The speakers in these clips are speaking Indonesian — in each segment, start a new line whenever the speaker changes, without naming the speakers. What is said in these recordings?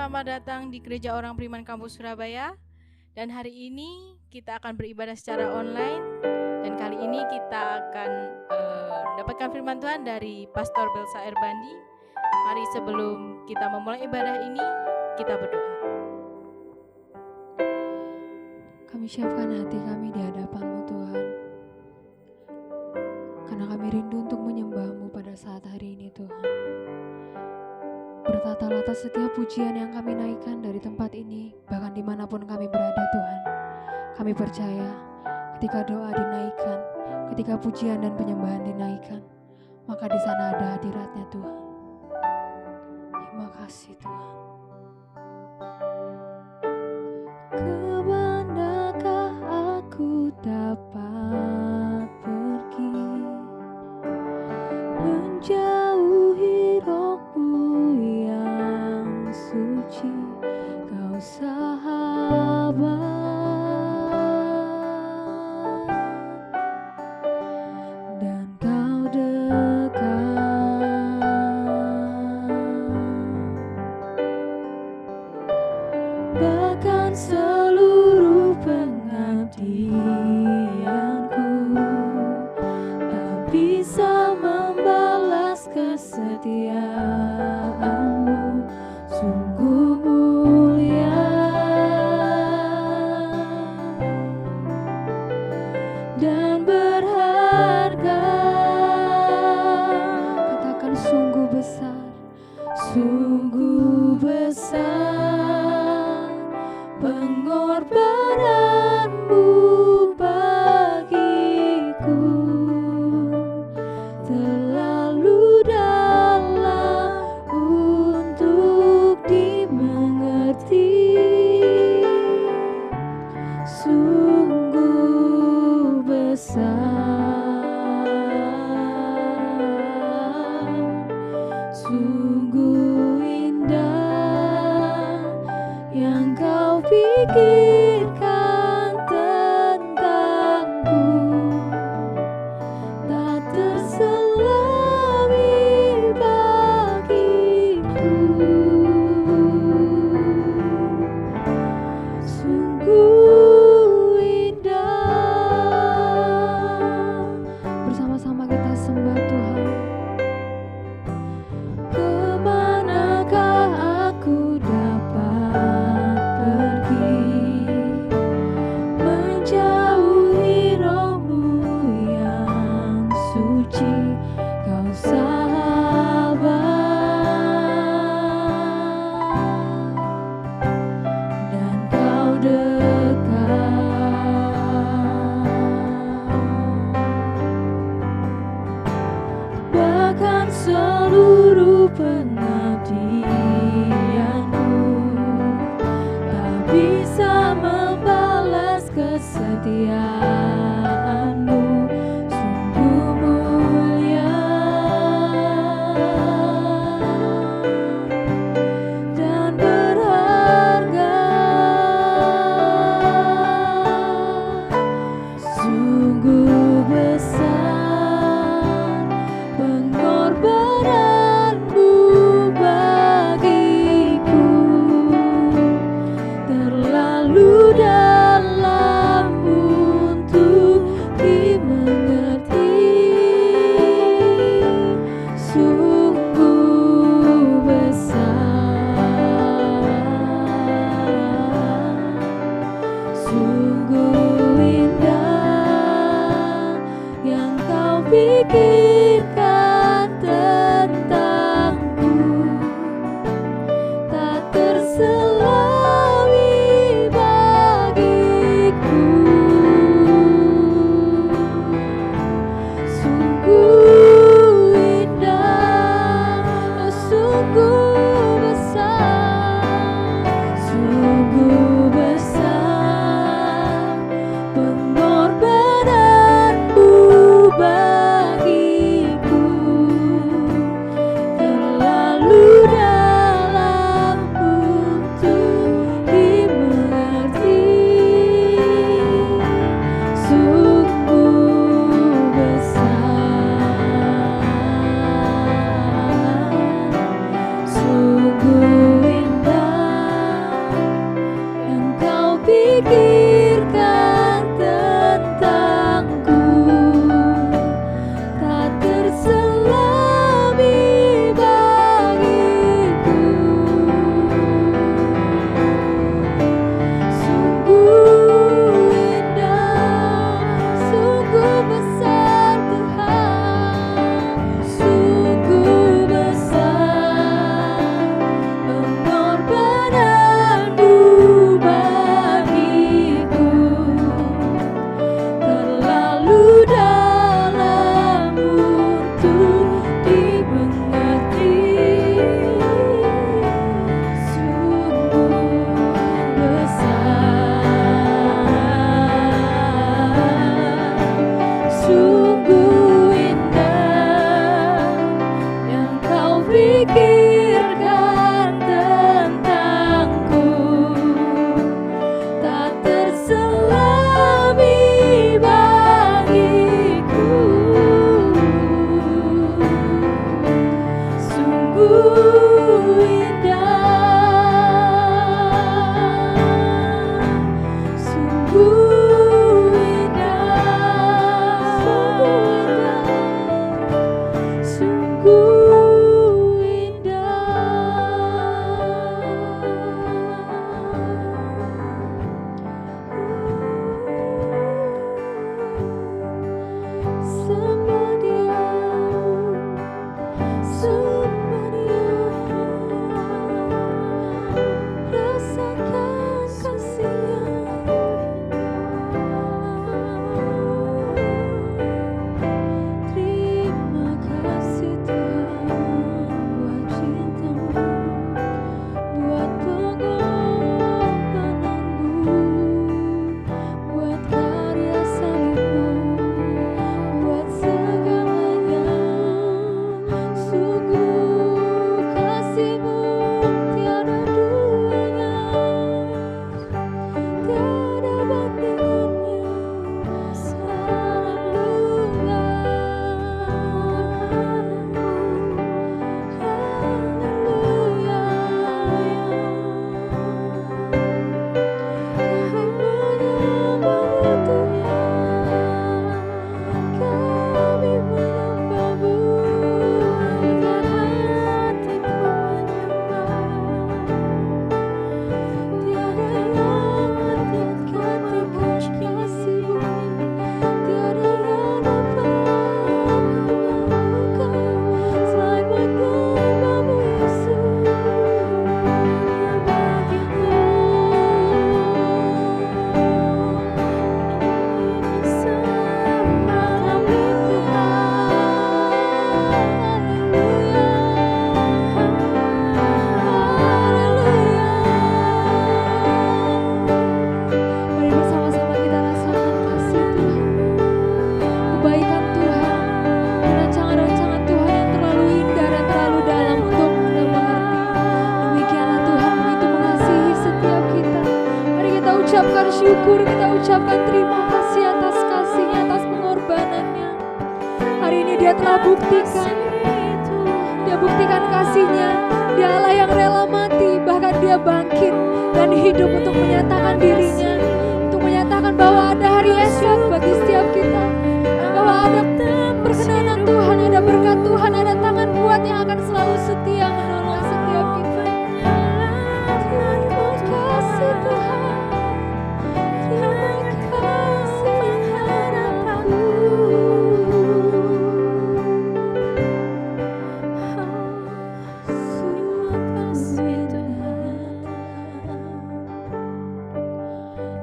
selamat datang di Gereja Orang Beriman Kampus Surabaya. Dan hari ini kita akan beribadah secara online. Dan kali ini kita akan mendapatkan firman Tuhan dari Pastor Belsa Erbandi. Mari sebelum kita memulai ibadah ini, kita berdoa.
Kami siapkan hati kami di hadapan-Mu Tuhan. Karena kami rindu untuk menyembah-Mu pada saat hari ini Tuhan. Bertatalah atas setiap pujian yang kami naikkan dari tempat ini, bahkan dimanapun kami berada Tuhan. Kami percaya ketika doa dinaikkan, ketika pujian dan penyembahan dinaikkan, maka di sana ada hadirat-Nya Tuhan. Terima kasih Tuhan. Kemanakah aku dapat pergi, menjauhi Roh-Mu yang suci, Kau sahabat, dan Kau dekat. Bahkan seluruh pengabdianku tak bisa membalas kesetiaan-Mu, sungguh mulia dan berharga. Katakan sungguh besar, sungguh besar pengorbanan-Mu bagiku, terlalu dalam untuk dimengerti, sungguh besar, sungguh indah yang Kau pikirkan tentangku, tak terselami bagiku, sungguh indah. Bersama-sama kita sembah Tuhan. Kemanakah aku dapat pergi, menjauhi Roh-Mu yang suci, Kau sahabat, dan Kau dekat. Bahkan seluruh pengabdianku tak bisa membalas kesetiaan-Mu, sungguh mulia dan berharga, sungguh besar pengorbanan-Mu bagiku, terlalu dalam untuk dimengerti, sungguh besar, sungguh indah yang Kau pikirkan tentangku, tak terselami bagiku, sungguh indah, sungguh besar, sungguh besar pengorbanan-Mu bagiku, syukur, kita ucapkan terima kasih atas kasih-Nya, atas pengorbanannya. Hari ini Dia telah buktikan, Dia buktikan kasih-Nya. Dia Allah yang rela mati, bahkan Dia bangkit dan hidup untuk menyatakan diri-Nya, untuk menyatakan bahwa ada hari esok bagi setiap kita, bahwa ada perkenanan Tuhan, ada berkat Tuhan, ada tangan kuat yang akan selalu setia menolong setiap kita. Terima kasih Tuhan, terima kasih pengharapanku.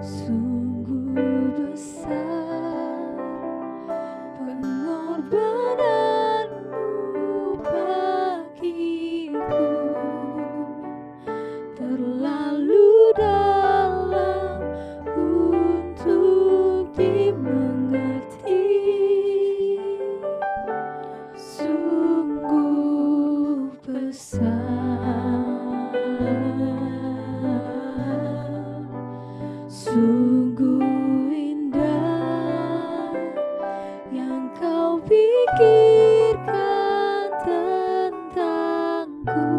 Sungguh besar pengorbananmu bagiku, terlalu dalam untuk dimengerti. Sungguh besar, sungguh indah yang kau pikirkan tentangku,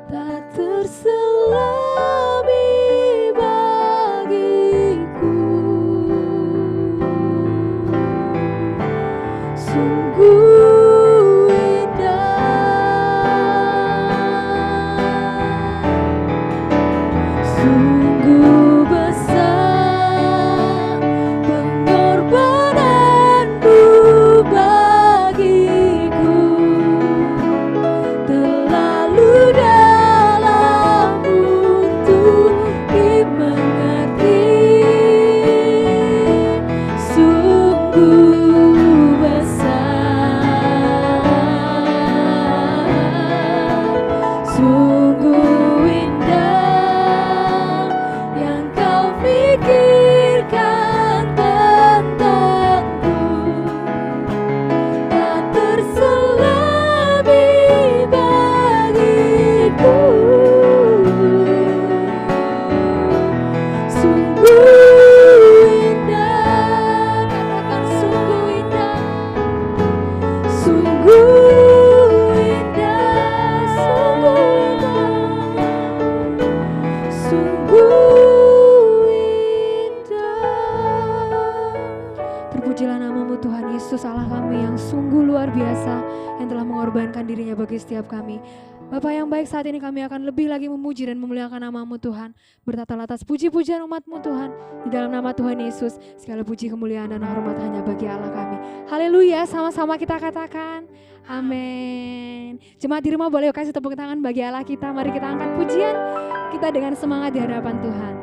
tak terselami bagiku. Sungguh indah, sungguh besar pengorbananmu bagiku, terlalu dalam untuk dimengerti. Sungguh besar, sungguh indah yang kau pikirkan tentangku, tak terselami bagiku. Sungguh indah, katakan sungguh indah, sungguh indah, sungguh indah. Terpujilah namamu Tuhan Yesus, Allah kami yang sungguh luar biasa, yang telah mengorbankan diri-Nya bagi setiap kami. Bapa yang baik, saat ini kami akan lebih lagi memuji dan memuliakan namamu Tuhan, bertatal atas puji-pujian umatmu Tuhan. Di dalam nama Tuhan Yesus, segala puji, kemuliaan dan hormat hanya bagi Allah kami. Haleluya, sama-sama kita katakan amin. Jemaat di rumah boleh kasih tepuk tangan bagi Allah kita. Mari kita angkat pujian kita dengan semangat di hadapan Tuhan.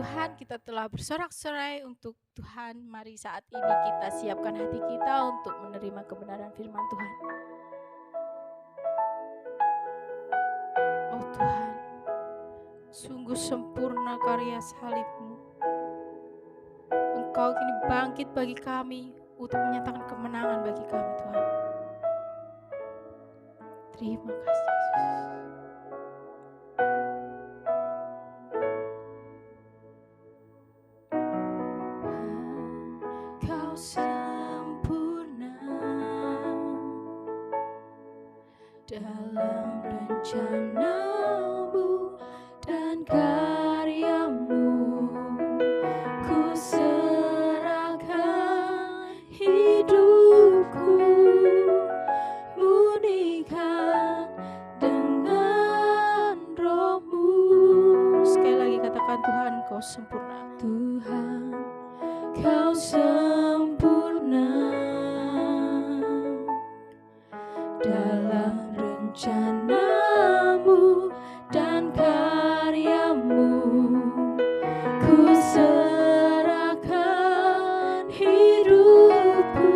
Tuhan, kita telah bersorak-sorai untuk Tuhan. Mari saat ini kita siapkan hati kita untuk menerima kebenaran firman Tuhan. Oh Tuhan, sungguh sempurna karya salib-Mu. Engkau kini bangkit bagi kami untuk menyatakan kemenangan bagi kami, Tuhan. Terima kasih, Yesus. Kau sempurna dalam rencana-Mu dan karya-Mu. Ku serahkan hidupku, murnikan dengan Roh-Mu. Sekali lagi katakan, Tuhan, Kau sempurna. Tuhan, Kau sempurna dalam rencana-Mu dan karya-Mu. Ku serahkan hidupku,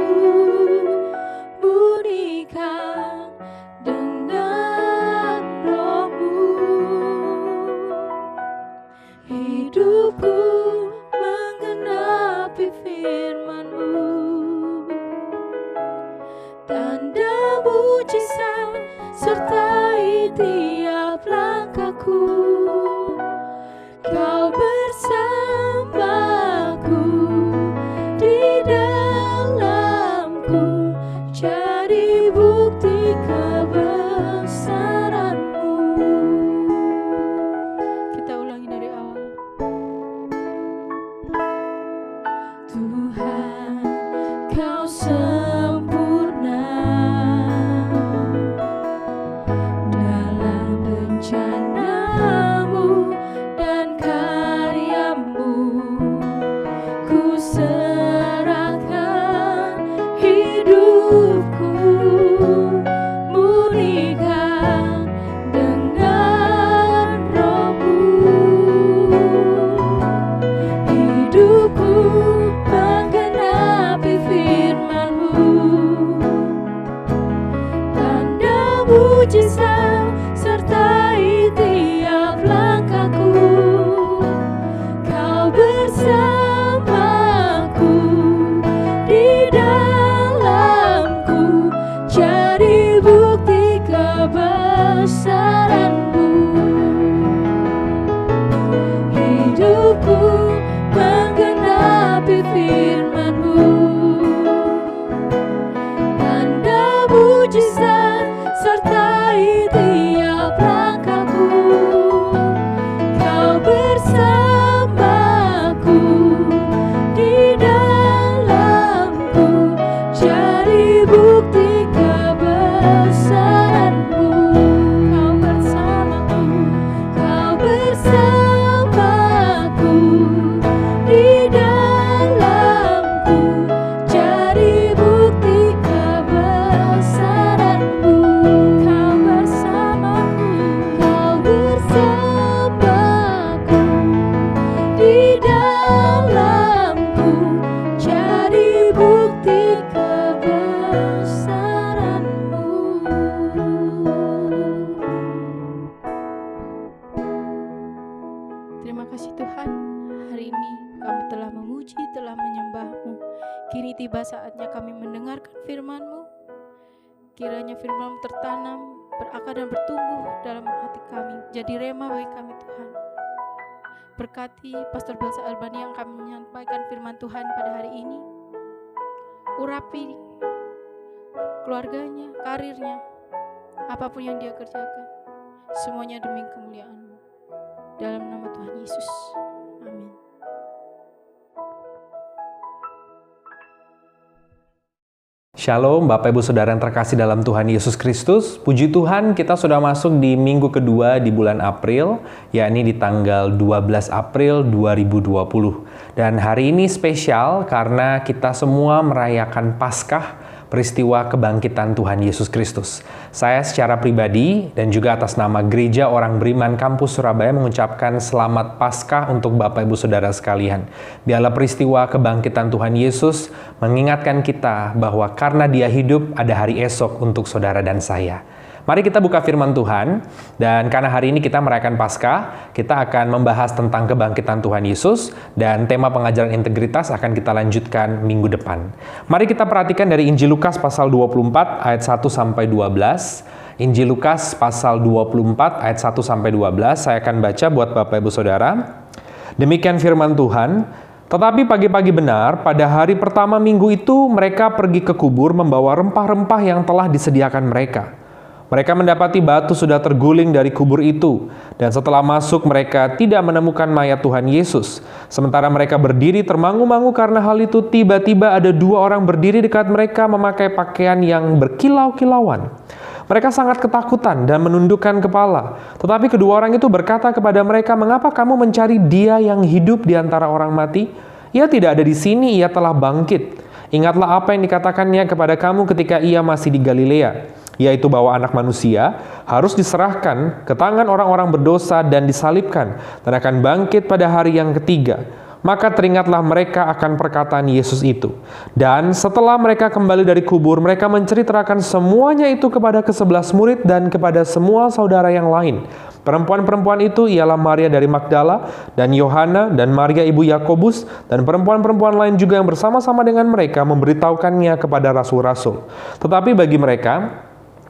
murnikan dengan Roh-Mu. Hidupku menggenapi firman-Mu, tanda mujizat sertai tiap langkahku. Kau bersamaku, di dalamku, jadi bukti kebesaran-Mu. Kita ulangi dari awal. Tuhan, Kau sempurna dalam rencana-Mu dan karya-Mu. Ku serahkan hidupku, murnikan dengan Roh-Mu. Hidupku menggenapi firman-Mu, tanda mujizat sertai tiap langkahku. Kau bersamaku, di dalamku, jadi bukti kebesaran-Mu. Hidupku menggenapi firman-Mu, tanda mujizat sertai tiap langkahku. Kau bersamaku, di dalamku, jadi bukti kebesaran-Mu. Kau bersamaku, Kau bersamaku, di dalamku, jadi bukti kebesaran-Mu. Kau bersamaku, Kau bersamaku, di dalamku, jadi bukti kebesaran-Mu. Terima kasih Tuhan, hari ini kami telah memuji, telah menyembah-Mu. Kini tiba saatnya kami mendengarkan firman-Mu. Kiranya firman-Mu tertanam, berakar dan bertumbuh dalam hati kami, jadi rema bagi kami Tuhan. Berkati Pastor Belsa Albani yang akan menyampaikan firman Tuhan pada hari ini. Urapi keluarganya, karirnya, apapun yang dia kerjakan, semuanya demi kemuliaan-Mu. Dalam nama Tuhan Yesus, amin.
Shalom Bapak Ibu Saudara yang terkasih dalam Tuhan Yesus Kristus. Puji Tuhan, kita sudah masuk di minggu kedua di bulan April, yakni di tanggal 12 April 2020. Dan hari ini spesial karena kita semua merayakan Paskah peristiwa kebangkitan Tuhan Yesus Kristus. Saya secara pribadi dan juga atas nama Gereja Orang Beriman Kampus Surabaya mengucapkan selamat Paskah untuk Bapak Ibu Saudara sekalian. Biarlah peristiwa kebangkitan Tuhan Yesus mengingatkan kita bahwa karena Dia hidup, ada hari esok untuk saudara dan saya. Mari kita buka firman Tuhan, dan karena hari ini kita merayakan Paskah, kita akan membahas tentang kebangkitan Tuhan Yesus, dan tema pengajaran integritas akan kita lanjutkan minggu depan. Mari kita perhatikan dari Injil Lukas pasal 24 ayat 1-12. Injil Lukas pasal 24 ayat 1-12, saya akan baca buat Bapak Ibu Saudara. Demikian firman Tuhan. Tetapi pagi-pagi benar, pada hari pertama minggu itu mereka pergi ke kubur membawa rempah-rempah yang telah disediakan mereka. Mereka mendapati batu sudah terguling dari kubur itu, dan setelah masuk mereka tidak menemukan mayat Tuhan Yesus. Sementara mereka berdiri termangu-mangu karena hal itu, tiba-tiba ada dua orang berdiri dekat mereka memakai pakaian yang berkilau-kilauan. Mereka sangat ketakutan dan menundukkan kepala. Tetapi kedua orang itu berkata kepada mereka, "Mengapa kamu mencari Dia yang hidup di antara orang mati? Ia tidak ada di sini, Ia telah bangkit. Ingatlah apa yang dikatakannya kepada kamu ketika Ia masih di Galilea, yaitu bahwa anak manusia harus diserahkan ke tangan orang-orang berdosa dan disalibkan, dan akan bangkit pada hari yang ketiga." Maka teringatlah mereka akan perkataan Yesus itu. Dan setelah mereka kembali dari kubur, mereka menceritakan semuanya itu kepada ke-11 murid dan kepada semua saudara yang lain. Perempuan-perempuan itu ialah Maria dari Magdala, dan Yohana, dan Maria ibu Yakobus, dan perempuan-perempuan lain juga yang bersama-sama dengan mereka memberitahukannya kepada rasul-rasul. Tetapi bagi mereka,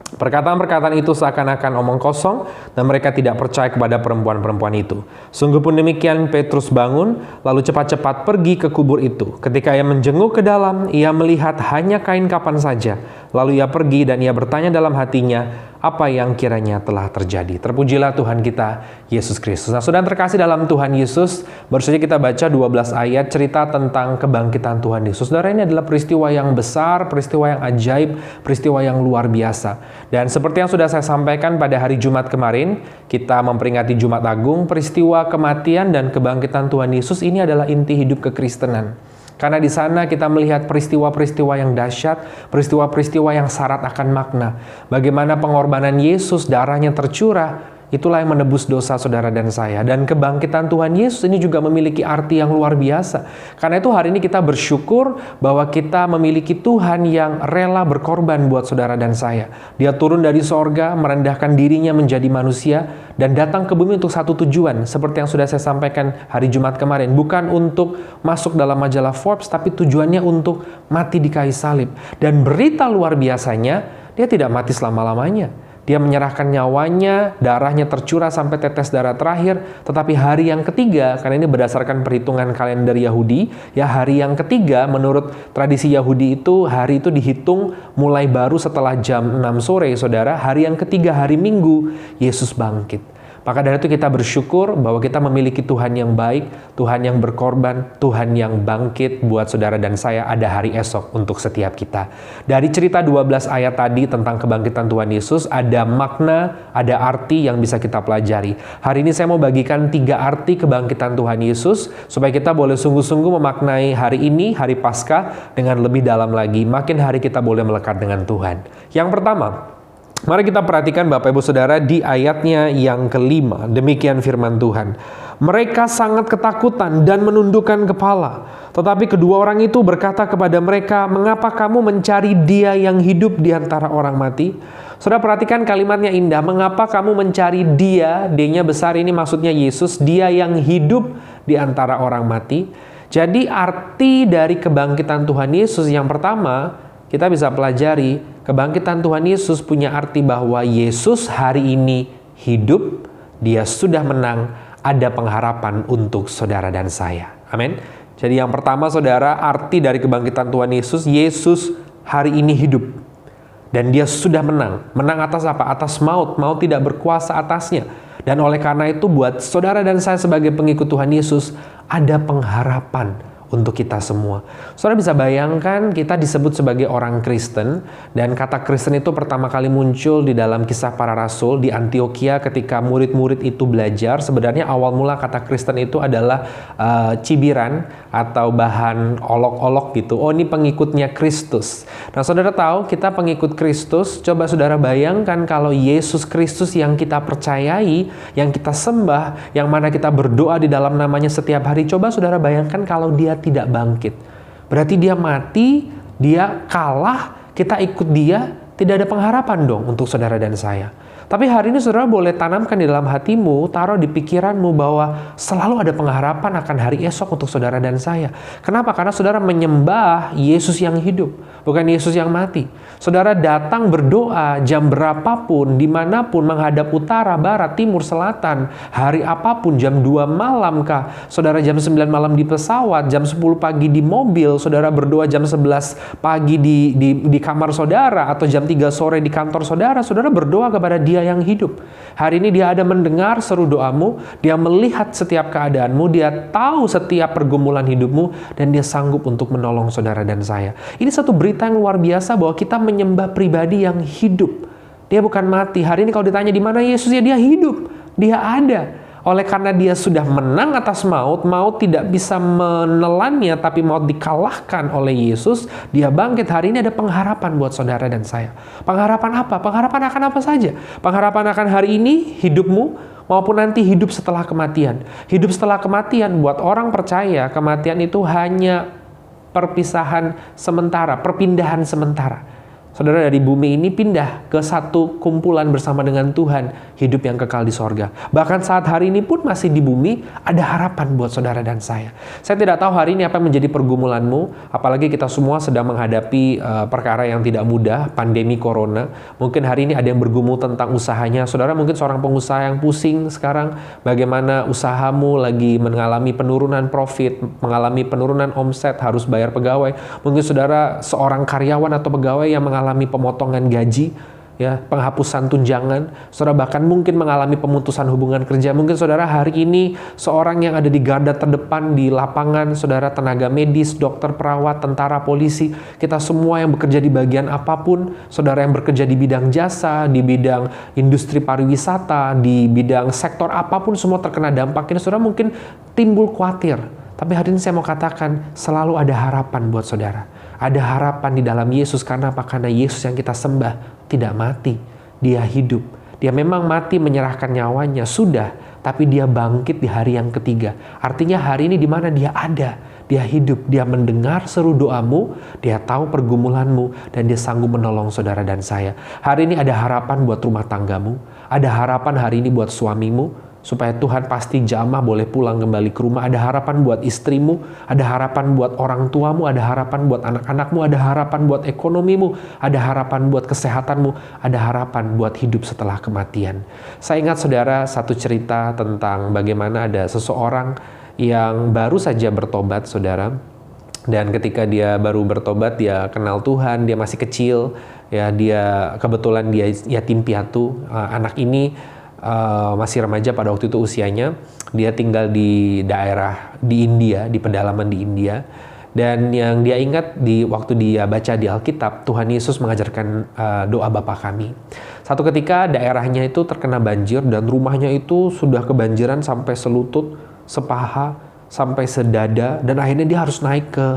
perkataan-perkataan itu seakan-akan omong kosong, dan mereka tidak percaya kepada perempuan-perempuan itu. Sungguh pun demikian, Petrus bangun, lalu cepat-cepat pergi ke kubur itu. Ketika ia menjenguk ke dalam, ia melihat hanya kain kapan saja. Lalu ia pergi dan ia bertanya dalam hatinya, apa yang kiranya telah terjadi. Terpujilah Tuhan kita, Yesus Kristus. Nah, saudara terkasih dalam Tuhan Yesus, baru saja kita baca 12 ayat cerita tentang kebangkitan Tuhan Yesus. Saudara, ini adalah peristiwa yang besar, peristiwa yang ajaib, peristiwa yang luar biasa. Dan seperti yang sudah saya sampaikan pada hari Jumat kemarin, kita memperingati Jumat Agung, peristiwa kematian dan kebangkitan Tuhan Yesus ini adalah inti hidup kekristenan. Karena di sana kita melihat peristiwa-peristiwa yang dahsyat, peristiwa-peristiwa yang syarat akan makna. Bagaimana pengorbanan Yesus, darahnya tercurah, itulah yang menebus dosa saudara dan saya. Dan kebangkitan Tuhan Yesus ini juga memiliki arti yang luar biasa. Karena itu hari ini kita bersyukur bahwa kita memiliki Tuhan yang rela berkorban buat saudara dan saya. Dia turun dari sorga, merendahkan dirinya menjadi manusia, dan datang ke bumi untuk satu tujuan. Seperti yang sudah saya sampaikan hari Jumat kemarin. Bukan untuk masuk dalam majalah Forbes, tapi tujuannya untuk mati di kayu salib. Dan berita luar biasanya, dia tidak mati selama-lamanya. Dia menyerahkan nyawanya, darahnya tercurah sampai tetes darah terakhir. Tetapi hari yang ketiga, karena ini berdasarkan perhitungan kalender Yahudi, ya hari yang ketiga menurut tradisi Yahudi itu, hari itu dihitung mulai baru setelah jam 6 sore, saudara. Hari yang ketiga, hari Minggu, Yesus bangkit. Maka dari itu kita bersyukur bahwa kita memiliki Tuhan yang baik, Tuhan yang berkorban, Tuhan yang bangkit buat saudara dan saya ada hari esok untuk setiap kita. Dari cerita 12 ayat tadi tentang kebangkitan Tuhan Yesus, ada makna, ada arti yang bisa kita pelajari. Hari ini saya mau bagikan 3 arti kebangkitan Tuhan Yesus, supaya kita boleh sungguh-sungguh memaknai hari ini, hari Paskah, dengan lebih dalam lagi. Makin hari kita boleh melekat dengan Tuhan. Yang pertama, mari kita perhatikan Bapak Ibu Saudara di ayatnya yang kelima. Demikian firman Tuhan. Mereka sangat ketakutan dan menundukkan kepala. Tetapi kedua orang itu berkata kepada mereka, "Mengapa kamu mencari Dia yang hidup di antara orang mati?" Saudara perhatikan kalimatnya indah. Mengapa kamu mencari Dia? D-nya besar, ini maksudnya Yesus. Dia yang hidup di antara orang mati. Jadi arti dari kebangkitan Tuhan Yesus yang pertama, kita bisa pelajari, kebangkitan Tuhan Yesus punya arti bahwa Yesus hari ini hidup, Dia sudah menang, ada pengharapan untuk saudara dan saya. Amin. Jadi yang pertama saudara, arti dari kebangkitan Tuhan Yesus, Yesus hari ini hidup. Dan Dia sudah menang. Menang atas apa? Atas maut. Maut tidak berkuasa atasnya. Dan oleh karena itu buat saudara dan saya sebagai pengikut Tuhan Yesus, ada pengharapan untuk kita semua. Saudara bisa bayangkan kita disebut sebagai orang Kristen, dan kata Kristen itu pertama kali muncul di dalam Kisah Para Rasul di Antioquia ketika murid-murid itu belajar. Sebenarnya awal mula kata Kristen itu adalah cibiran atau bahan olok-olok gitu. Oh, ini pengikutnya Kristus. Nah, saudara tahu kita pengikut Kristus, coba saudara bayangkan kalau Yesus Kristus yang kita percayai, yang kita sembah, yang mana kita berdoa di dalam namanya setiap hari, coba saudara bayangkan kalau dia tidak bangkit. Berarti dia mati, dia kalah, kita ikut dia, tidak ada pengharapan dong untuk saudara dan saya. Tapi hari ini saudara boleh tanamkan di dalam hatimu, taruh di pikiranmu bahwa selalu ada pengharapan akan hari esok untuk saudara dan saya. Kenapa? Karena saudara menyembah Yesus yang hidup, bukan Yesus yang mati. Saudara datang berdoa jam berapapun, dimanapun, menghadap utara, barat, timur, selatan, hari apapun, jam 2 malam kah, saudara jam 9 malam di pesawat, jam 10 pagi di mobil, saudara berdoa jam 11 pagi di kamar saudara, atau jam 3 sore di kantor saudara, saudara berdoa kepada Dia yang hidup. Hari ini Dia ada mendengar seru doamu, Dia melihat setiap keadaanmu, Dia tahu setiap pergumulan hidupmu, dan Dia sanggup untuk menolong saudara dan saya. Ini satu berita yang luar biasa bahwa kita menyembah pribadi yang hidup. Dia bukan mati. Hari ini kalau ditanya di mana Yesus, ya Dia hidup. Dia ada. Oleh karena Dia sudah menang atas maut, maut tidak bisa menelannya, tapi maut dikalahkan oleh Yesus, Dia bangkit. Hari ini ada pengharapan buat saudara dan saya. Pengharapan apa? Pengharapan akan apa saja? Pengharapan akan hari ini, hidupmu, maupun nanti hidup setelah kematian. Hidup setelah kematian, buat orang percaya, kematian itu hanya perpisahan sementara, perpindahan sementara. Saudara dari bumi ini pindah ke satu kumpulan bersama dengan Tuhan, hidup yang kekal di sorga. Bahkan saat hari ini pun masih di bumi, ada harapan buat saudara dan saya. Saya tidak tahu hari ini apa yang menjadi pergumulanmu, apalagi kita semua sedang menghadapi perkara yang tidak mudah, pandemi corona. Mungkin hari ini ada yang bergumul tentang usahanya. Saudara mungkin seorang pengusaha yang pusing sekarang, bagaimana usahamu lagi mengalami penurunan profit, mengalami penurunan omset, harus bayar pegawai. Mungkin saudara seorang karyawan atau pegawai yang mengalami pemotongan gaji, ya, penghapusan tunjangan. Saudara bahkan mungkin mengalami pemutusan hubungan kerja. Mungkin saudara hari ini seorang yang ada di garda terdepan di lapangan, saudara tenaga medis, dokter, perawat, tentara, polisi, kita semua yang bekerja di bagian apapun, saudara yang bekerja di bidang jasa, di bidang industri pariwisata, di bidang sektor apapun, semua terkena dampak ini. Saudara mungkin timbul khawatir. Tapi hari ini saya mau katakan, selalu ada harapan buat saudara. Ada harapan di dalam Yesus. Karena apa? Karena Yesus yang kita sembah tidak mati. Dia hidup. Dia memang mati menyerahkan nyawanya, sudah. Tapi Dia bangkit di hari yang ketiga. Artinya hari ini di mana Dia ada. Dia hidup. Dia mendengar seru doamu. Dia tahu pergumulanmu. Dan Dia sanggup menolong saudara dan saya. Hari ini ada harapan buat rumah tanggamu. Ada harapan hari ini buat suamimu, supaya Tuhan pasti jamah boleh pulang kembali ke rumah. Ada harapan buat istrimu, ada harapan buat orang tuamu, ada harapan buat anak-anakmu, ada harapan buat ekonomimu, ada harapan buat kesehatanmu, ada harapan buat hidup setelah kematian. Saya ingat saudara satu cerita tentang bagaimana ada seseorang yang baru saja bertobat, saudara. Dan ketika dia baru bertobat, dia kenal Tuhan, dia masih kecil, ya, dia kebetulan dia yatim piatu. Anak ini masih remaja pada waktu itu usianya. Dia tinggal di daerah di India, di pedalaman di India. Dan yang dia ingat di waktu dia baca di Alkitab, Tuhan Yesus mengajarkan doa Bapa Kami. Satu ketika daerahnya itu terkena banjir dan rumahnya itu sudah kebanjiran sampai selutut, sepaha, sampai sedada, dan akhirnya dia harus naik ke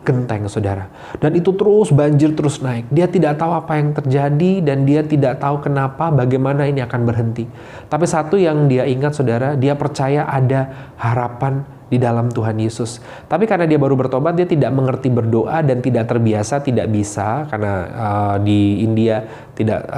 genteng, saudara. Dan itu terus banjir, terus naik. Dia tidak tahu apa yang terjadi dan dia tidak tahu kenapa, bagaimana ini akan berhenti. Tapi satu yang dia ingat, saudara, dia percaya ada harapan di dalam Tuhan Yesus. Tapi karena dia baru bertobat, dia tidak mengerti berdoa dan tidak terbiasa, tidak bisa, karena di India tidak,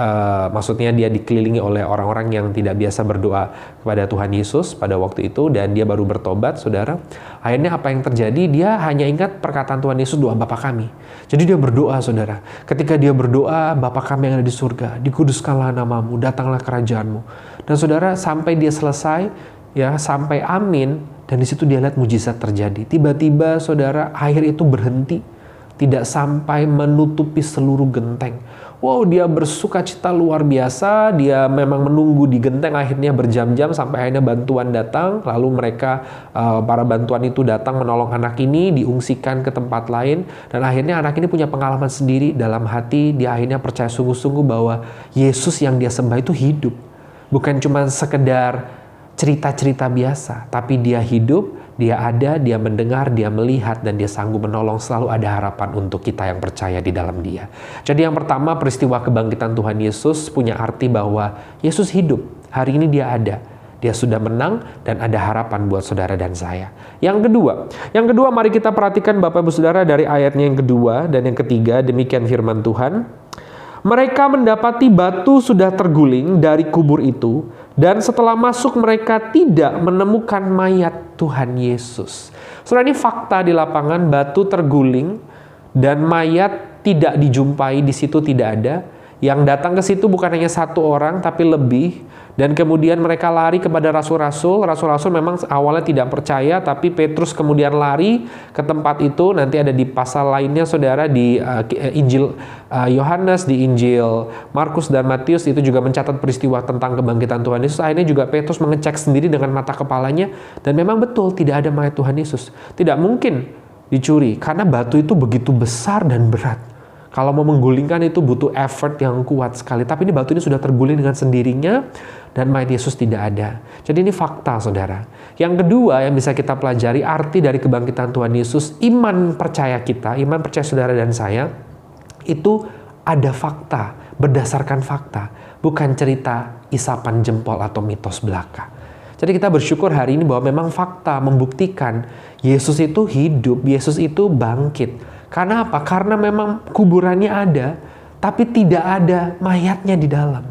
maksudnya dia dikelilingi oleh orang-orang yang tidak biasa berdoa kepada Tuhan Yesus pada waktu itu, dan dia baru bertobat, saudara. Akhirnya apa yang terjadi? Dia hanya ingat perkataan Tuhan Yesus, doa Bapa Kami. Jadi dia berdoa, saudara. Ketika dia berdoa, Bapa Kami yang ada di surga, dikuduskanlah namamu, datanglah kerajaanmu. Dan saudara, sampai dia selesai, ya, sampai amin. Dan di situ dia lihat mujizat terjadi. Tiba-tiba, saudara, air itu berhenti. Tidak sampai menutupi seluruh genteng. wow, dia bersuka cita luar biasa, dia memang menunggu di genteng akhirnya berjam-jam sampai akhirnya bantuan datang, lalu mereka para bantuan itu datang menolong anak ini, diungsikan ke tempat lain, dan akhirnya anak ini punya pengalaman sendiri dalam hati, dia akhirnya percaya sungguh-sungguh bahwa Yesus yang dia sembah itu hidup. Bukan cuma sekedar cerita-cerita biasa, tapi dia hidup, dia ada, dia mendengar, dia melihat, dan dia sanggup menolong. Selalu ada harapan untuk kita yang percaya di dalam dia. Jadi yang pertama, peristiwa kebangkitan Tuhan Yesus punya arti bahwa Yesus hidup. Hari ini dia ada. Dia sudah menang dan ada harapan buat saudara dan saya. Yang kedua mari kita perhatikan Bapak Ibu Saudara dari ayatnya yang kedua dan yang ketiga, demikian firman Tuhan. Mereka mendapati batu sudah terguling dari kubur itu, dan setelah masuk mereka tidak menemukan mayat Tuhan Yesus. Saudara, ini fakta di lapangan, batu terguling dan mayat tidak dijumpai, di situ tidak ada. Yang datang ke situ bukan hanya satu orang tapi lebih. Dan kemudian mereka lari kepada rasul-rasul. Rasul-rasul memang awalnya tidak percaya, tapi Petrus kemudian lari ke tempat itu. Nanti ada di pasal lainnya saudara, di Injil Yohanes, di Injil Markus dan Matius itu juga mencatat peristiwa tentang kebangkitan Tuhan Yesus. Akhirnya juga Petrus mengecek sendiri dengan mata kepalanya, dan memang betul tidak ada mayat Tuhan Yesus. Tidak mungkin dicuri karena batu itu begitu besar dan berat. Kalau mau menggulingkan itu butuh effort yang kuat sekali. Tapi ini batu ini sudah terguling dengan sendirinya dan mayat Yesus tidak ada. Jadi ini fakta saudara. Yang kedua yang bisa kita pelajari arti dari kebangkitan Tuhan Yesus, iman percaya kita, iman percaya saudara dan saya, itu ada fakta, berdasarkan fakta. Bukan cerita isapan jempol atau mitos belaka. Jadi kita bersyukur hari ini bahwa memang fakta membuktikan Yesus itu hidup, Yesus itu bangkit. Karena apa? Karena memang kuburannya ada, tapi tidak ada mayatnya di dalam.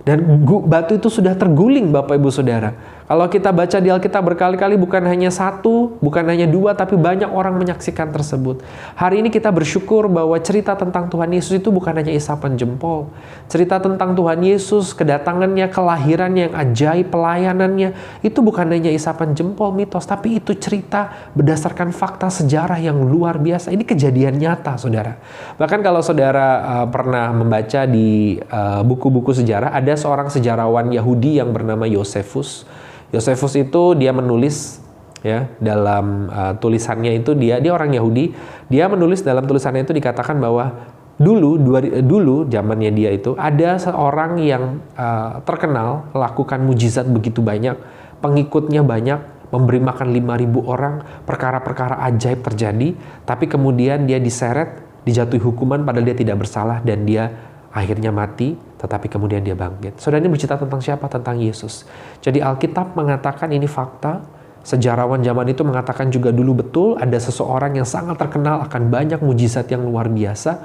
Dan batu itu sudah terguling Bapak Ibu Saudara. Kalau kita baca di Alkitab berkali-kali bukan hanya satu, bukan hanya dua, tapi banyak orang menyaksikan tersebut. Hari ini kita bersyukur bahwa cerita tentang Tuhan Yesus itu bukan hanya isapan jempol. Cerita tentang Tuhan Yesus, kedatangannya, kelahirannya yang ajaib, pelayanannya, itu bukan hanya isapan jempol, mitos, tapi itu cerita berdasarkan fakta sejarah yang luar biasa. Ini kejadian nyata, saudara. Bahkan kalau saudara pernah membaca di buku-buku sejarah, ada seorang sejarawan Yahudi yang bernama Yosefus. Yosefus itu dia menulis ya dalam tulisannya itu dia orang Yahudi, dia menulis dalam tulisannya itu dikatakan bahwa dulu zamannya dia itu ada seorang yang terkenal lakukan mujizat begitu banyak, pengikutnya banyak, memberi makan 5.000 orang, perkara-perkara ajaib terjadi, tapi kemudian dia diseret, dijatuhi hukuman padahal dia tidak bersalah dan dia akhirnya mati, tetapi kemudian dia bangkit. Saudara, ini bercerita tentang siapa? Tentang Yesus. Jadi Alkitab mengatakan ini fakta. Sejarawan zaman itu mengatakan juga dulu betul ada seseorang yang sangat terkenal akan banyak mujizat yang luar biasa.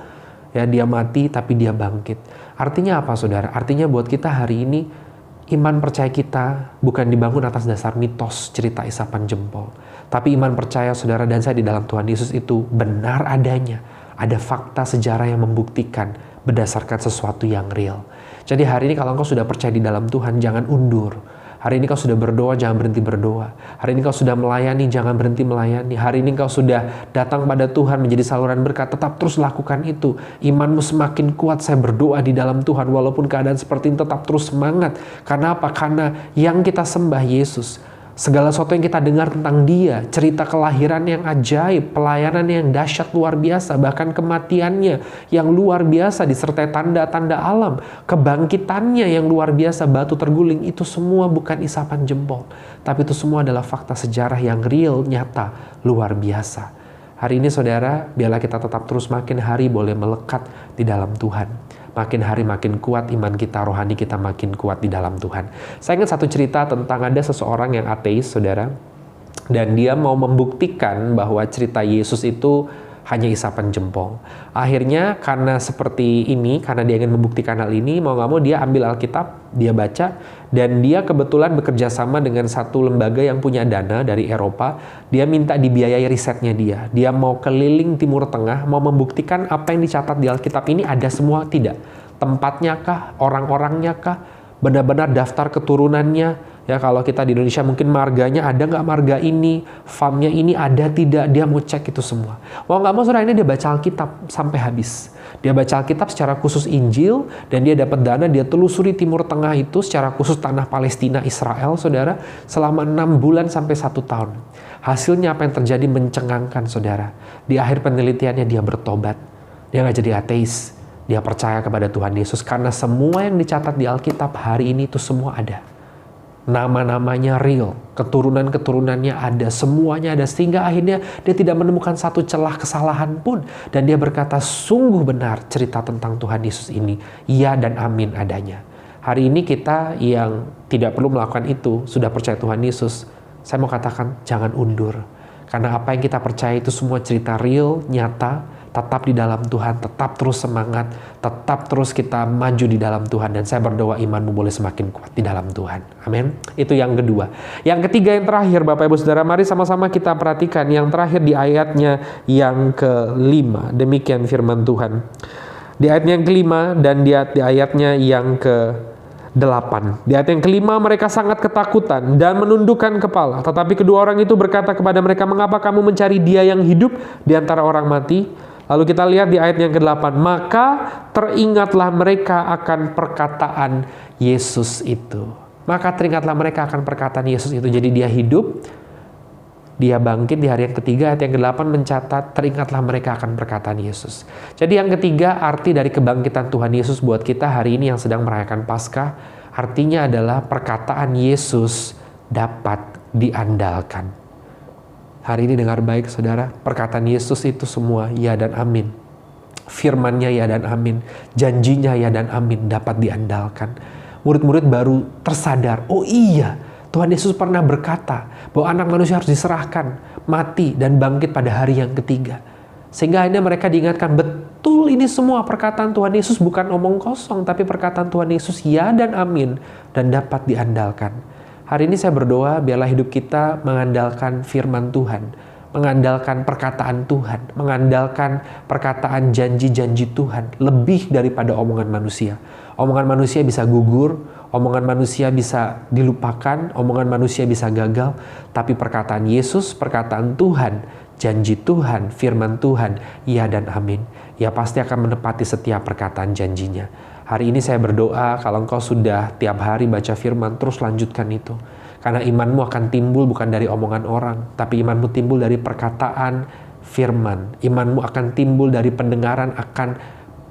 Ya, dia mati tapi dia bangkit. Artinya apa saudara? Artinya buat kita hari ini iman percaya kita bukan dibangun atas dasar mitos cerita isapan jempol. Tapi iman percaya saudara dan saya di dalam Tuhan Yesus itu benar adanya. Ada fakta sejarah yang membuktikan berdasarkan sesuatu yang real. Jadi hari ini kalau engkau sudah percaya di dalam Tuhan, jangan undur. Hari ini kau sudah berdoa, jangan berhenti berdoa. Hari ini kau sudah melayani, jangan berhenti melayani. Hari ini kau sudah datang pada Tuhan menjadi saluran berkat, tetap terus lakukan itu. Imanmu semakin kuat, saya berdoa di dalam Tuhan. Walaupun keadaan seperti ini, tetap terus semangat. Karena apa? Karena yang kita sembah Yesus. Segala sesuatu yang kita dengar tentang dia, cerita kelahiran yang ajaib, pelayanan yang dahsyat luar biasa, bahkan kematiannya yang luar biasa disertai tanda-tanda alam, kebangkitannya yang luar biasa, batu terguling, itu semua bukan isapan jempol. Tapi itu semua adalah fakta sejarah yang real, nyata, luar biasa. Hari ini saudara, biarlah kita tetap terus makin hari boleh melekat di dalam Tuhan. Makin hari makin kuat iman kita, rohani kita makin kuat di dalam Tuhan. Saya ingat satu cerita tentang ada seseorang yang ateis, saudara. Dan dia mau membuktikan bahwa cerita Yesus itu hanya isapan jempol. Akhirnya karena seperti ini, karena dia ingin membuktikan hal ini, mau gak mau dia ambil Alkitab, dia baca, dan dia kebetulan bekerja sama dengan satu lembaga yang punya dana dari Eropa. Dia minta dibiayai risetnya dia. Dia mau keliling Timur Tengah, mau membuktikan apa yang dicatat di Alkitab ini ada semua, tidak. Tempatnya kah, orang-orangnya kah, benar-benar daftar keturunannya, Ya, kalau kita di Indonesia mungkin marganya ada nggak marga ini, farmnya ini ada tidak, dia mau cek itu semua. Mau nggak mau saudara, ini dia baca Alkitab sampai habis. Dia baca Alkitab secara khusus Injil, dan dia dapat dana, dia telusuri Timur Tengah itu secara khusus tanah Palestina, Israel, saudara, selama 6 bulan sampai 1 tahun. Hasilnya apa yang terjadi mencengangkan, saudara. Di akhir penelitiannya dia bertobat. Dia nggak jadi ateis. Dia percaya kepada Tuhan Yesus karena semua yang dicatat di Alkitab hari ini itu semua ada. Nama-namanya real, keturunan-keturunannya ada, semuanya ada, sehingga akhirnya dia tidak menemukan satu celah kesalahan pun, dan dia berkata sungguh benar cerita tentang Tuhan Yesus ini, ya dan amin adanya. Hari ini kita yang tidak perlu melakukan itu, sudah percaya Tuhan Yesus, saya mau katakan jangan undur, karena apa yang kita percaya itu semua cerita real, nyata. Tetap di dalam Tuhan, tetap terus semangat, tetap terus kita maju di dalam Tuhan. Dan saya berdoa imanmu boleh semakin kuat di dalam Tuhan. Amin. Itu yang kedua. Yang ketiga, yang terakhir, Bapak Ibu Saudara, mari sama-sama kita perhatikan yang terakhir di ayatnya yang ke-5. Demikian firman Tuhan. Di ayatnya yang ke-5 dan di ayatnya yang ke-8. Di ayat yang ke-5, mereka sangat ketakutan dan menundukkan kepala. Tetapi kedua orang itu berkata kepada mereka, mengapa kamu mencari dia yang hidup di antara orang mati? Lalu kita lihat di ayat yang ke-8, maka teringatlah mereka akan perkataan Yesus itu. Maka teringatlah mereka akan perkataan Yesus itu. Jadi dia hidup, dia bangkit di hari yang ketiga. Ayat yang ke-8 mencatat, teringatlah mereka akan perkataan Yesus. Jadi yang ketiga, arti dari kebangkitan Tuhan Yesus buat kita hari ini yang sedang merayakan Paskah, artinya adalah perkataan Yesus dapat diandalkan. Hari ini dengar baik saudara, perkataan Yesus itu semua ya dan amin. Firman-Nya ya dan amin, janjinya ya dan amin, dapat diandalkan. Murid-murid baru tersadar, oh iya, Tuhan Yesus pernah berkata bahwa anak manusia harus diserahkan, mati dan bangkit pada hari yang ketiga. Sehingga akhirnya mereka diingatkan, betul ini semua perkataan Tuhan Yesus bukan omong kosong, tapi perkataan Tuhan Yesus ya dan amin, dan dapat diandalkan. Hari ini saya berdoa biarlah hidup kita mengandalkan firman Tuhan, mengandalkan perkataan Tuhan, mengandalkan perkataan janji-janji Tuhan lebih daripada omongan manusia. Omongan manusia bisa gugur, omongan manusia bisa dilupakan, omongan manusia bisa gagal, tapi perkataan Yesus, perkataan Tuhan, janji Tuhan, firman Tuhan, ya dan amin. Ia pasti akan menepati setiap perkataan janjinya. Hari ini saya berdoa kalau engkau sudah tiap hari baca firman, terus lanjutkan itu. Karena imanmu akan timbul bukan dari omongan orang, tapi imanmu timbul dari perkataan firman. Imanmu akan timbul dari pendengaran akan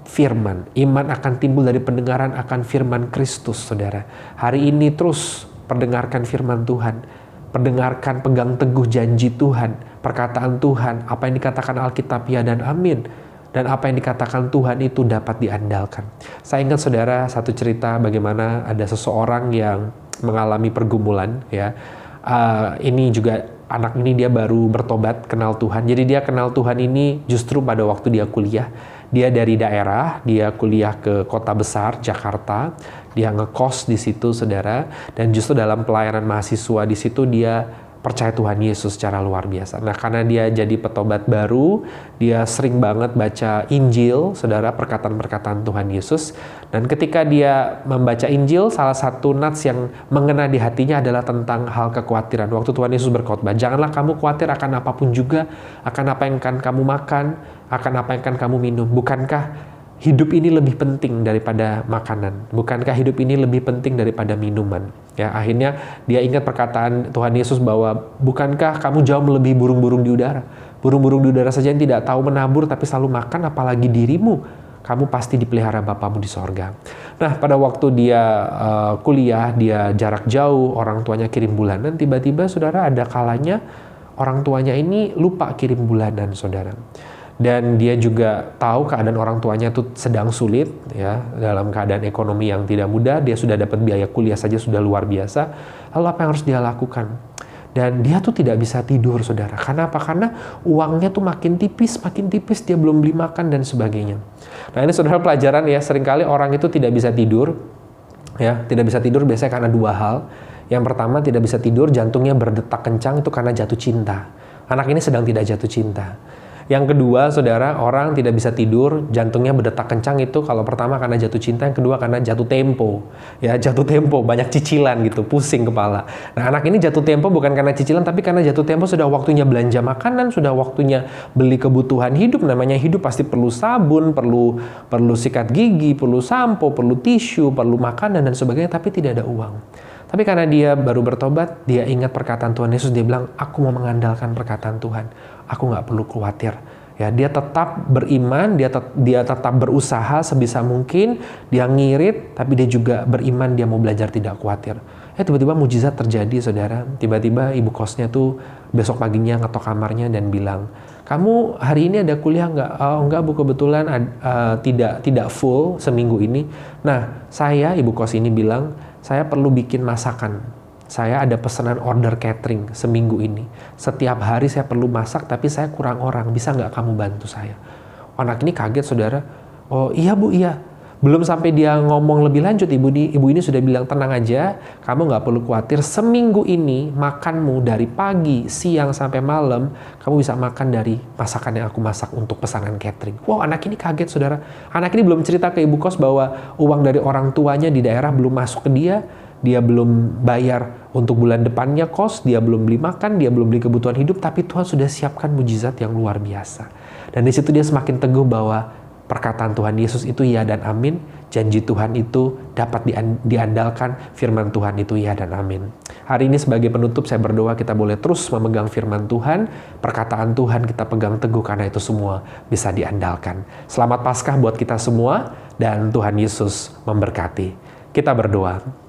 firman. Iman akan timbul dari pendengaran akan firman Kristus, saudara. Hari ini terus perdengarkan firman Tuhan. Perdengarkan, pegang teguh janji Tuhan, perkataan Tuhan, apa yang dikatakan Alkitab ya dan amin. Dan apa yang dikatakan Tuhan itu dapat diandalkan. Saya ingat saudara satu cerita bagaimana ada seseorang yang mengalami pergumulan ya. Ini juga anak ini dia baru bertobat kenal Tuhan. Jadi dia kenal Tuhan ini justru pada waktu dia kuliah. Dia dari daerah, dia kuliah ke kota besar Jakarta. Dia ngekos di situ saudara. Dan justru dalam pelayanan mahasiswa di situ dia percaya Tuhan Yesus secara luar biasa. Nah, karena dia jadi petobat baru, dia sering banget baca Injil, saudara, perkataan-perkataan Tuhan Yesus. Dan ketika dia membaca Injil, salah satu nats yang mengena di hatinya adalah tentang hal kekhawatiran. Waktu Tuhan Yesus berkhotbah, janganlah kamu khawatir akan apapun juga, akan apa yang akan kamu makan, akan apa yang akan kamu minum. Bukankah hidup ini lebih penting daripada makanan? Bukankah hidup ini lebih penting daripada minuman? Ya, akhirnya dia ingat perkataan Tuhan Yesus bahwa bukankah kamu jauh melebihi burung-burung di udara? Burung-burung di udara saja yang tidak tahu menabur tapi selalu makan, apalagi dirimu. Kamu pasti dipelihara Bapamu di sorga. Nah, pada waktu dia kuliah, dia jarak jauh, orang tuanya kirim bulanan, tiba-tiba saudara ada kalanya orang tuanya ini lupa kirim bulanan, saudara. Dan dia juga tahu keadaan orang tuanya itu sedang sulit, ya, dalam keadaan ekonomi yang tidak mudah. Dia sudah dapat biaya kuliah saja sudah luar biasa. Lalu apa yang harus dia lakukan? Dan dia tuh tidak bisa tidur, saudara. Karena apa? Karena uangnya tuh makin tipis, dia belum beli makan dan sebagainya. Nah ini saudara pelajaran ya, seringkali orang itu tidak bisa tidur. Ya, tidak bisa tidur biasanya karena dua hal. Yang pertama, tidak bisa tidur, jantungnya berdetak kencang, itu karena jatuh cinta. Anak ini sedang tidak jatuh cinta. Yang kedua, saudara, orang tidak bisa tidur, jantungnya berdetak kencang itu kalau pertama karena jatuh cinta, yang kedua karena jatuh tempo. Ya, jatuh tempo, banyak cicilan gitu, pusing kepala. Nah, anak ini jatuh tempo bukan karena cicilan, tapi karena jatuh tempo sudah waktunya belanja makanan, sudah waktunya beli kebutuhan hidup. Namanya hidup pasti perlu sabun, perlu sikat gigi, perlu sampo, perlu tisu, perlu makanan dan sebagainya, tapi tidak ada uang. Tapi karena dia baru bertobat, dia ingat perkataan Tuhan Yesus, dia bilang, aku mau mengandalkan perkataan Tuhan. Aku nggak perlu khawatir. Ya, dia tetap beriman, dia tetap berusaha sebisa mungkin, dia ngirit, tapi dia juga beriman, dia mau belajar tidak khawatir. Tiba-tiba mujizat terjadi, saudara. Tiba-tiba ibu kosnya tuh besok paginya ngetok kamarnya dan bilang, kamu hari ini ada kuliah nggak? Oh, enggak bu, kebetulan tidak full seminggu ini. Nah, ibu kos ini bilang, saya perlu bikin masakan. Saya ada pesanan order catering seminggu ini. Setiap hari saya perlu masak, tapi saya kurang orang. Bisa nggak kamu bantu saya? Anak ini kaget, saudara. Oh iya bu, iya. Belum sampai dia ngomong lebih lanjut, ibu ini sudah bilang, tenang aja, kamu nggak perlu khawatir. Seminggu ini makanmu dari pagi, siang sampai malam, kamu bisa makan dari masakan yang aku masak untuk pesanan catering. Wow, anak ini kaget, saudara. Anak ini belum cerita ke ibu kos bahwa uang dari orang tuanya di daerah belum masuk ke dia. Dia belum bayar untuk bulan depannya kos, dia belum beli makan, dia belum beli kebutuhan hidup, tapi Tuhan sudah siapkan mujizat yang luar biasa. Dan di situ dia semakin teguh bahwa perkataan Tuhan Yesus itu ya dan amin, janji Tuhan itu dapat diandalkan, firman Tuhan itu ya dan amin. Hari ini sebagai penutup saya berdoa kita boleh terus memegang firman Tuhan, perkataan Tuhan kita pegang teguh karena itu semua bisa diandalkan. Selamat Paskah buat kita semua dan Tuhan Yesus memberkati. Kita berdoa.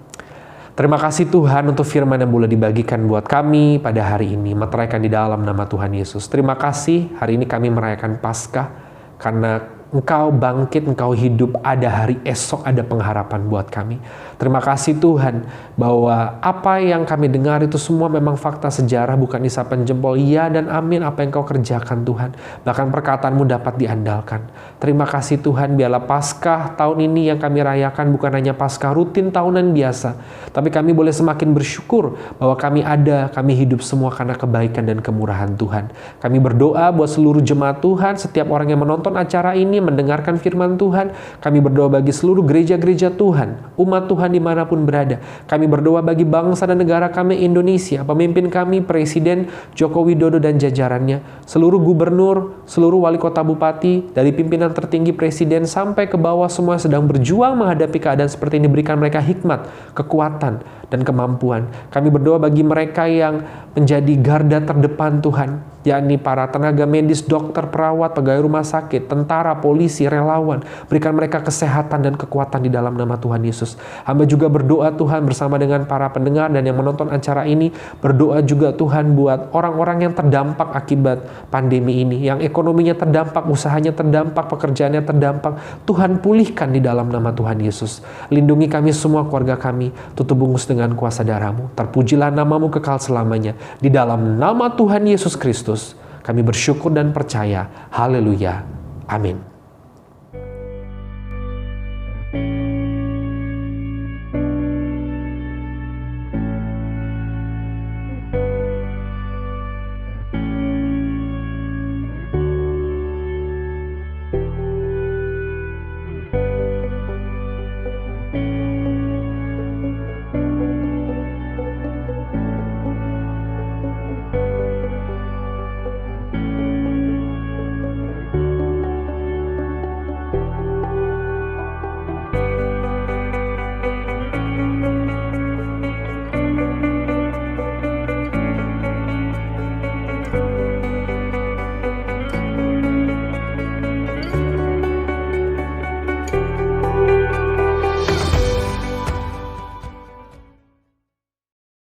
Terima kasih Tuhan untuk firman yang boleh dibagikan buat kami pada hari ini, meteraikan di dalam nama Tuhan Yesus. Terima kasih hari ini kami merayakan Paskah karena Engkau bangkit, Engkau hidup, ada hari esok, ada pengharapan buat kami. Terima kasih Tuhan bahwa apa yang kami dengar itu semua memang fakta sejarah, bukan isapan jempol. Ya dan amin apa yang Kau kerjakan Tuhan. Bahkan perkataanmu dapat diandalkan. Terima kasih Tuhan, biarlah Paskah tahun ini yang kami rayakan bukan hanya Paskah rutin tahunan biasa, tapi kami boleh semakin bersyukur bahwa kami hidup semua karena kebaikan dan kemurahan Tuhan. Kami berdoa buat seluruh jemaat Tuhan, setiap orang yang menonton acara ini, mendengarkan firman Tuhan. Kami berdoa bagi seluruh gereja-gereja Tuhan, umat Tuhan dimanapun berada. Kami berdoa bagi bangsa dan negara kami Indonesia, pemimpin kami Presiden Joko Widodo dan jajarannya, seluruh gubernur, seluruh wali kota bupati, dari pimpinan tertinggi Presiden sampai ke bawah, semua sedang berjuang menghadapi keadaan seperti ini. Berikan mereka hikmat, kekuatan, dan kemampuan. Kami berdoa bagi mereka yang menjadi garda terdepan Tuhan, yakni para tenaga medis, dokter, perawat, pegawai rumah sakit, tentara, polisi, relawan. Berikan mereka kesehatan dan kekuatan di dalam nama Tuhan Yesus. Hamba juga berdoa Tuhan bersama dengan para pendengar dan yang menonton acara ini. Berdoa juga Tuhan buat orang-orang yang terdampak akibat pandemi ini, yang ekonominya terdampak, usahanya terdampak, pekerjaannya terdampak. Tuhan pulihkan di dalam nama Tuhan Yesus. Lindungi kami semua, keluarga kami, tutup bungkus dengan kuasa darah-Mu. Terpujilah nama-Mu kekal selamanya. Di dalam nama Tuhan Yesus Kristus, kami bersyukur dan percaya. Haleluya. Amin.